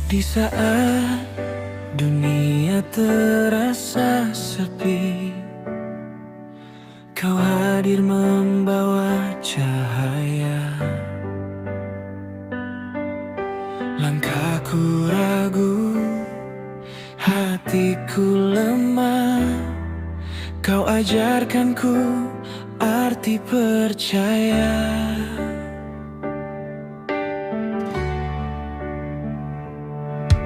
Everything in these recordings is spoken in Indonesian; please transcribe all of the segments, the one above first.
Di saat dunia terasa sepi, Kau hadir membawa cahaya. Langkahku ragu, hatiku lemah, Kau ajarkanku arti percaya.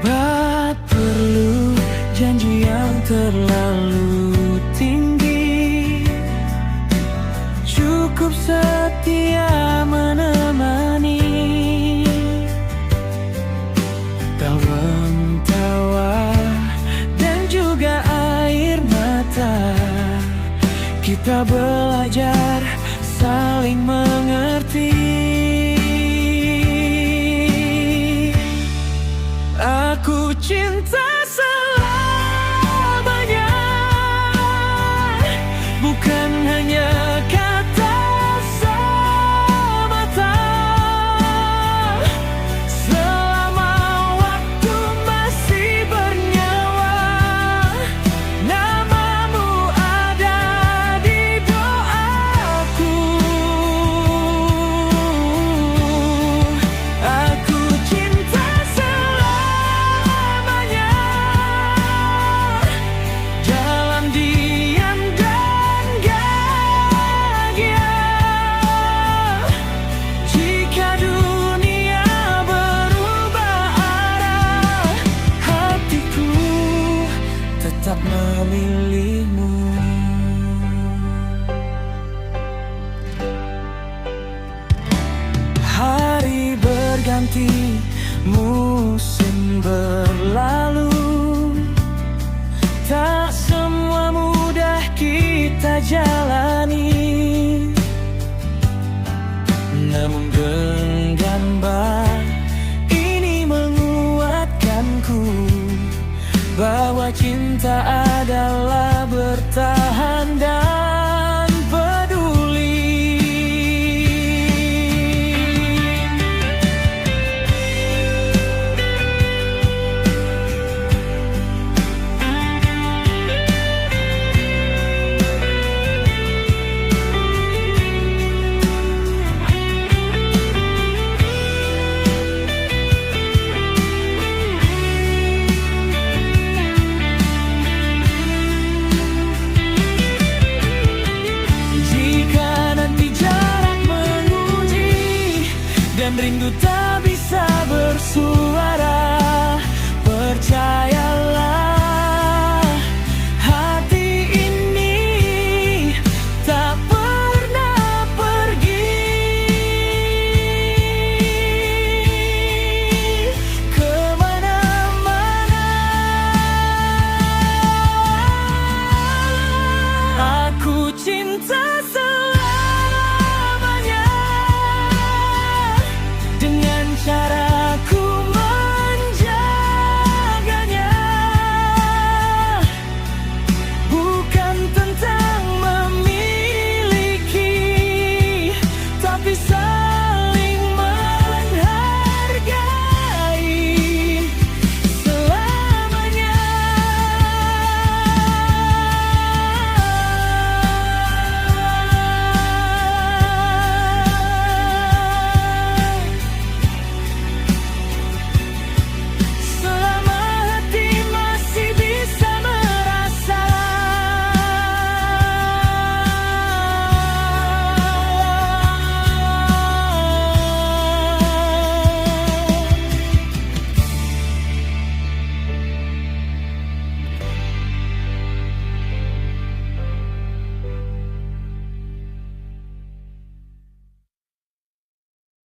Tak perlu janji yang terlalu tinggi, cukup setia menemani. Tawa tawa dan juga air mata, kita belajar saling mengerti. Aku cinta selamanya, bukan hanya kata semata. Selama waktu masih bernyawa, namamu ada di doaku. Aku cinta jalan diam dan bahagia. Jika dunia berubah arah, hatiku tetap memilihmu. Hari berganti, musim berlalu, tak semua mudah kita jalani. Namun genggaman ini menguatkanku bahwa cinta adalah bertahan dan peduli. Dan rindu